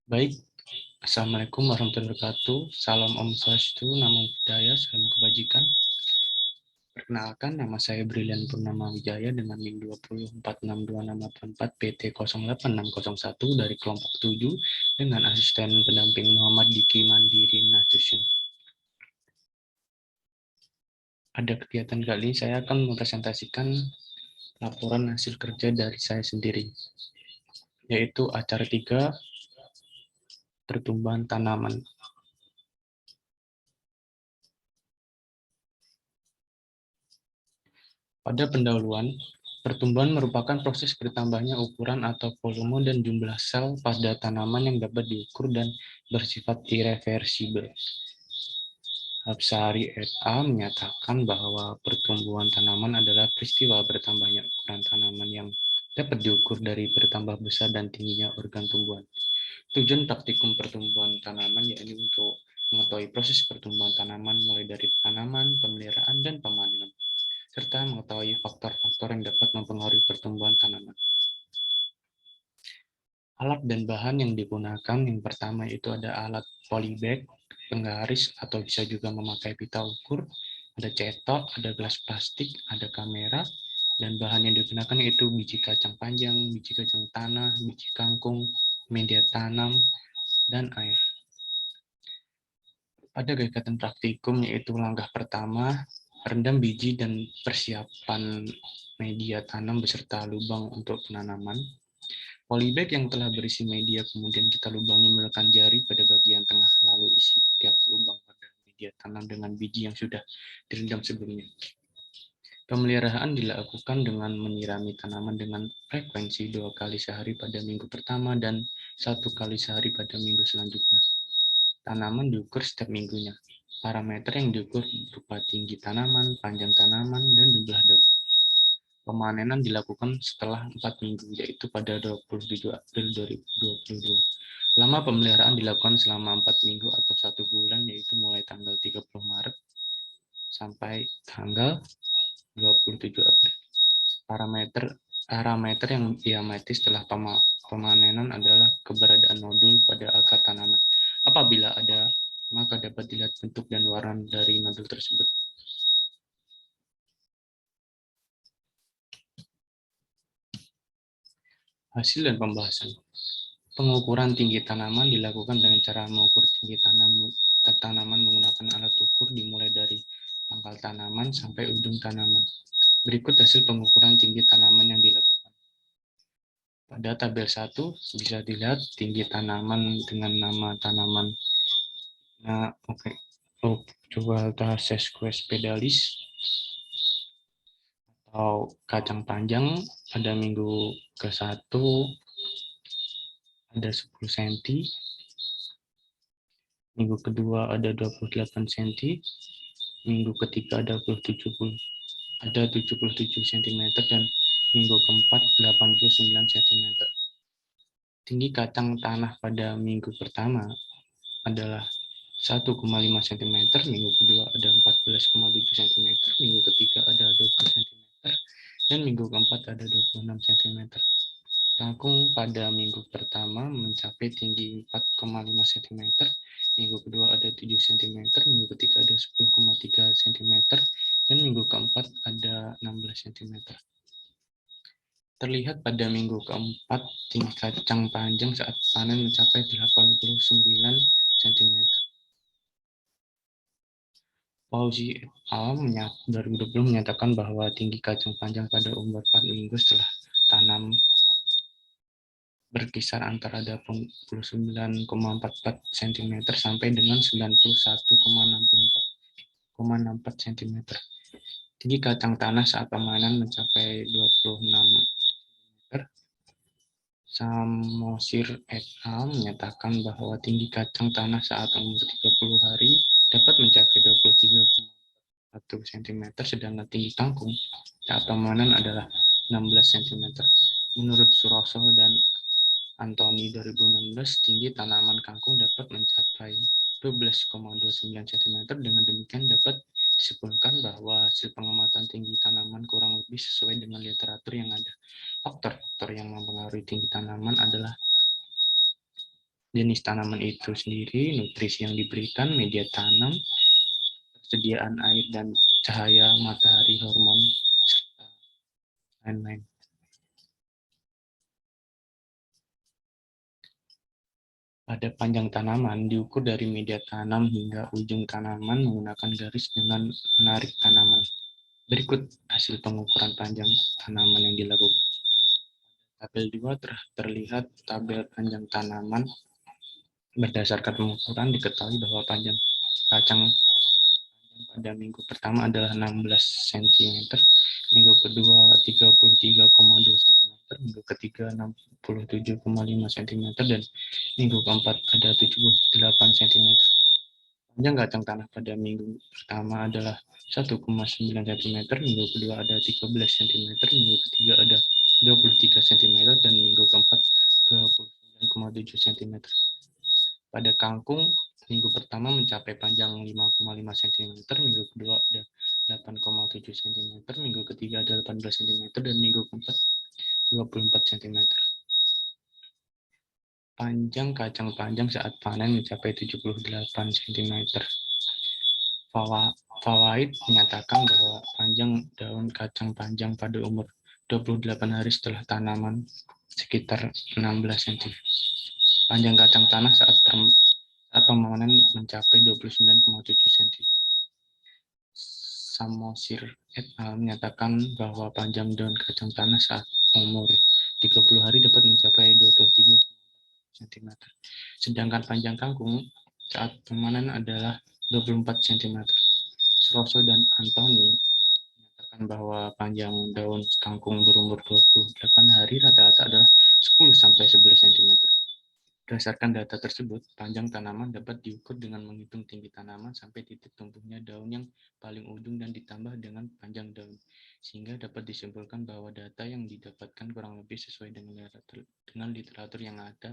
Baik, Assalamualaikum warahmatullahi wabarakatuh. Salam Om Swastiastu, Namo Buddhaya, salam kebajikan. Perkenalkan, nama saya Brilian Purnama Wijaya dengan NIM 20462684 PT 08601 dari kelompok 7 dengan asisten pendamping Muhammad Diki Mandiri Nasution. Pada kegiatan kali ini saya akan mempresentasikan laporan hasil kerja dari saya sendiri, yaitu acara 3, pertumbuhan tanaman. Pada pendahuluan, pertumbuhan merupakan proses bertambahnya ukuran atau volume dan jumlah sel pada tanaman yang dapat diukur dan bersifat irreversibel. Hapsari et al. Menyatakan bahwa pertumbuhan tanaman adalah peristiwa bertambahnya ukuran tanaman yang dapat diukur dari bertambah besar dan tingginya organ tumbuhan. Tujuan praktikum pertumbuhan tanaman yakni untuk mengetahui proses pertumbuhan tanaman mulai dari tanaman, pemeliharaan, dan pemanenan, serta mengetahui faktor-faktor yang dapat mempengaruhi pertumbuhan tanaman. Alat dan bahan yang digunakan yang pertama itu ada alat polybag, penggaris atau bisa juga memakai pita ukur, ada cetok, ada gelas plastik, ada kamera, dan bahan yang digunakan yaitu biji kacang panjang, biji kacang tanah, biji kangkung, media tanam, dan air. Pada kegiatan praktikum yaitu langkah pertama, rendam biji dan persiapan media tanam beserta lubang untuk penanaman. Polybag yang telah berisi media kemudian kita lubangi menggunakan jari pada bagian tengah, lalu isi tiap lubang pada media tanam dengan biji yang sudah direndam sebelumnya. Pemeliharaan dilakukan dengan menyirami tanaman dengan frekuensi 2 kali sehari pada minggu pertama dan 1 kali sehari pada minggu selanjutnya. Tanaman diukur setiap minggunya. Parameter yang diukur berupa tinggi tanaman, panjang tanaman, dan jumlah daun. Pemanenan dilakukan setelah 4 minggu, yaitu pada 27 April 2022. Lama pemeliharaan dilakukan selama 4 minggu atau 1 bulan, yaitu mulai tanggal 30 Maret sampai tanggal 27 April. Parameter yang diamati setelah pemanenan adalah keberadaan nodul pada akar tanaman. Apabila ada, maka dapat dilihat bentuk dan warna dari nodul tersebut. Hasil dan pembahasan. Pengukuran tinggi tanaman dilakukan dengan cara mengukur tinggi tanaman menggunakan alat ukur dimulai dari pangkal tanaman sampai ujung tanaman. Berikut hasil pengukuran tinggi tanaman yang dilakukan. Pada tabel 1 bisa dilihat tinggi tanaman dengan nama tanaman. Nah, oke. Juvalta sesquipedalisatau kacang panjang pada minggu ke-1 ada 10 cm, minggu kedua ada 28 cm, minggu ketiga ada 77 cm, dan minggu keempat 89 cm. Tinggi kacang tanah pada minggu pertama adalah 1,5 cm, minggu kedua ada 14,7 cm, minggu ketiga ada 20 cm, dan minggu keempat ada 26 cm. Kangkung pada minggu pertama mencapai tinggi 4,5 cm, minggu kedua ada 7 cm, minggu ketiga ada 10,3 cm, dan minggu keempat ada 16 cm. Terlihat pada minggu keempat, tinggi kacang panjang saat panen mencapai 89 cm. Fauzi et al. 2020 menyatakan bahwa tinggi kacang panjang pada umur 4 minggu setelah tanam berkisar antara 89,44 cm sampai dengan 91,64 cm. Tinggi kacang tanah saat pemanen mencapai 26 cm. Samosir et al. Menyatakan bahwa tinggi kacang tanah saat umur 30 hari dapat mencapai 23,1 cm, sedangkan tinggi kangkung saat pemanen adalah 16 cm. Menurut Suroso dan Antoni 2016, tinggi tanaman kangkung dapat mencapai 12,29 cm. Dengan demikian dapat disimpulkan bahwa hasil pengamatan tinggi tanaman kurang lebih sesuai dengan literatur yang ada. Faktor-faktor yang mempengaruhi tinggi tanaman adalah jenis tanaman itu sendiri, nutrisi yang diberikan, media tanam, persediaan air dan cahaya matahari, hormon, serta lain-lain. Pada panjang tanaman diukur dari media tanam hingga ujung tanaman menggunakan garis dengan menarik tanaman. Berikut hasil pengukuran panjang tanaman yang dilakukan. Tabel 2 terlihat tabel panjang tanaman. Berdasarkan pengukuran diketahui bahwa panjang kacang pada minggu pertama adalah 16 cm, minggu kedua 33,2 cm, minggu ketiga 67,5 cm, dan minggu keempat ada 78 cm. Panjang kacang tanah pada minggu pertama adalah 1,9 cm, minggu kedua ada 13 cm, minggu ketiga ada 23 cm, dan minggu keempat 29,7 cm. Pada kangkung, minggu pertama mencapai panjang 5,5 cm, minggu kedua ada 8,7 cm, minggu ketiga ada 18 cm, dan minggu keempat 24 cm. Panjang kacang panjang saat panen mencapai 78 cm. Fawaid menyatakan bahwa panjang daun kacang panjang pada umur 28 hari setelah tanaman sekitar 16 cm. Panjang kacang tanah saat pemanen mencapai 29,7 cm. Samosir et al. Menyatakan bahwa panjang daun kacang tanah saat umur 30 hari dapat mencapai 23 cm. Sedangkan panjang kangkung saat pemanen adalah 24 cm. Sroso dan Anthony menyatakan bahwa panjang daun kangkung berumur 28 hari rata-rata adalah 10-11 cm. Berdasarkan data tersebut, panjang tanaman dapat diukur dengan menghitung tinggi tanaman sampai titik tumbuhnya daun yang paling ujung dan ditambah dengan panjang daun, sehingga dapat disimpulkan bahwa data yang didapatkan kurang lebih sesuai dengan literatur yang ada.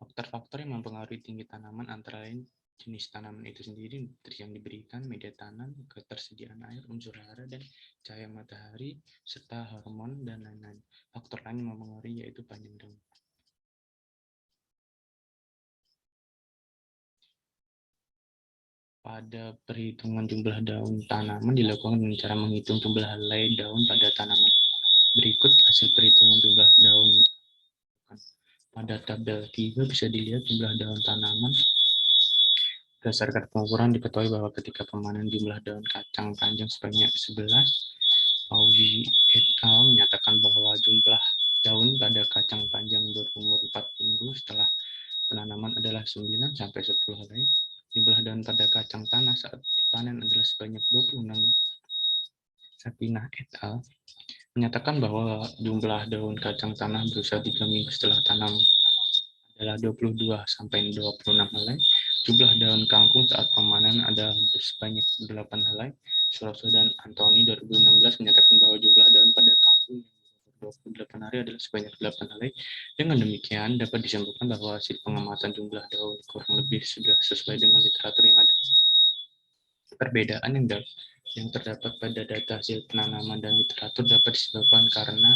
Faktor-faktor yang mempengaruhi tinggi tanaman antara lain jenis tanaman itu sendiri, nutrisi yang diberikan, media tanam, ketersediaan air, unsur hara, dan cahaya matahari, serta hormon, dan lain-lain. Faktor lain yang mempengaruhi yaitu panjang daun. Pada perhitungan jumlah daun tanaman dilakukan dengan cara menghitung jumlah helai daun pada tanaman. Berikut hasil perhitungan jumlah daun. Pada tabel 3 bisa dilihat jumlah daun tanaman. Berdasarkan pengukuran diketahui bahwa ketika pemanen jumlah daun kacang panjang sebanyak 11, Pauzi et al. Menyatakan bahwa jumlah daun pada kacang panjang berumur 4 minggu setelah penanaman adalah 9-10 helai. Jumlah daun pada kacang tanah saat dipanen adalah sebanyak 26. Sapinah et al. Menyatakan bahwa jumlah daun kacang tanah berusia 3 minggu setelah tanam adalah 22-26 helai. Jumlah daun kangkung saat pemanen adalah sebanyak 8 helai. Suroso dan Anthony 2016 menyatakan bahwa jumlah daun pada kangkung yang 28 hari adalah sebanyak 8 helai. Dengan demikian, dapat disimpulkan bahwa hasil pengamatan jumlah daun kurang lebih sudah sesuai dengan literatur yang ada. Perbedaan yang terdapat pada data hasil penanaman dan literatur dapat disebabkan karena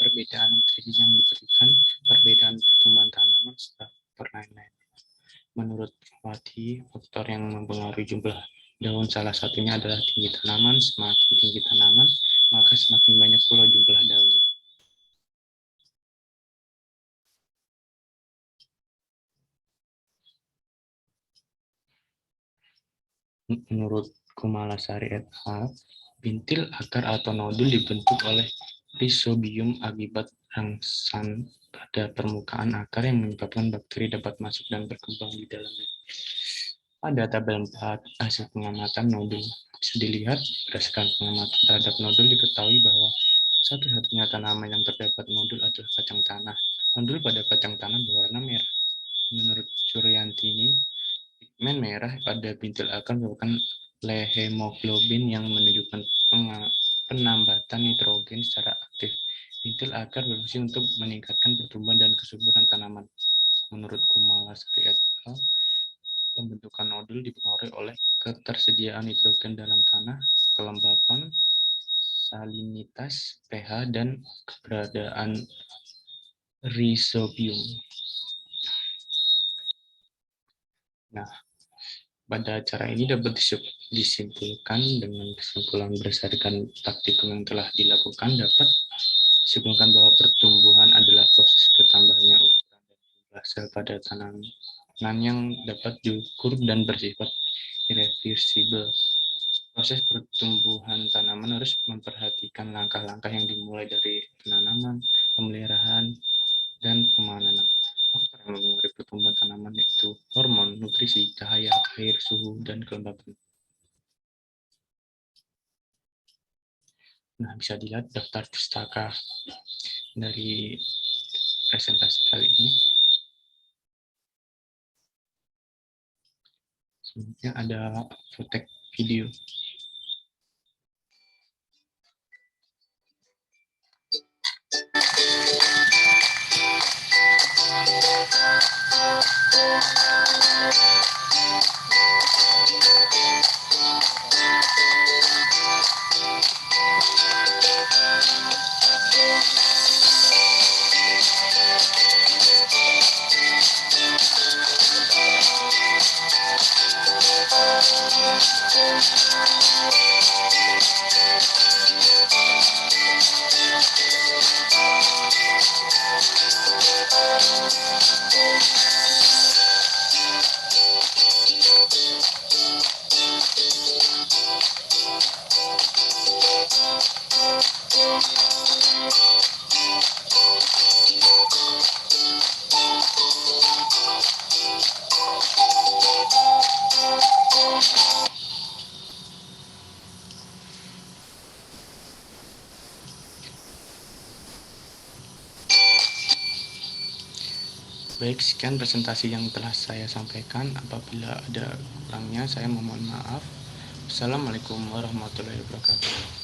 perbedaan nutrisi yang diberikan, perbedaan pertumbuhan tanaman, serta lain-lain. Menurut Wati, faktor yang mempengaruhi jumlah daun salah satunya adalah tinggi tanaman. Semakin tinggi tanaman, maka semakin banyak pula jumlah daunnya. Menurut Kumalasari et al., bintil akar atau nodul dibentuk oleh rhizobium akibat rangsan pada permukaan akar yang menyebabkan bakteri dapat masuk dan berkembang di dalamnya. Pada tabel 4, hasil pengamatan nodul bisa dilihat. Berdasarkan pengamatan terhadap nodul diketahui bahwa satu-satunya tanaman yang terdapat nodul adalah kacang tanah. Nodul pada kacang tanah berwarna merah. Menurut Suryantini, pigmen merah pada bintil akar merupakan lehemoglobin yang menunjukkan penambatan nitrogen secara aktif. Bintil akar berfungsi untuk meningkatkan pertumbuhan dan kesuburan tanaman. Menurut Kumalasari et al., pembentukan nodul dipengaruhi oleh ketersediaan nitrogen dalam tanah, kelembapan, salinitas, pH, dan keberadaan rhizobium. Nah, pada cara ini dapat disimpulkan dengan kesimpulan berdasarkan praktikum yang telah dilakukan dapat disimpulkan bahwa pertumbuhan adalah proses bertambahnya ukuran dan jumlah sel pada tanaman yang dapat diukur dan bersifat irreversibel. Proses pertumbuhan tanaman harus memperhatikan langkah-langkah yang dimulai dari penanaman, pemeliharaan, dan pemanenan. Faktor yang mempengaruhi pertumbuhan tanaman yaitu hormon, nutrisi, cahaya, air, suhu, dan kelembapan. Nah, bisa dilihat daftar pustaka dari presentasi kali ini. Selanjutnya ada footage video. Baik, sekian presentasi yang telah saya sampaikan. Apabila ada kurangnya, saya mohon maaf. Assalamualaikum warahmatullahi wabarakatuh.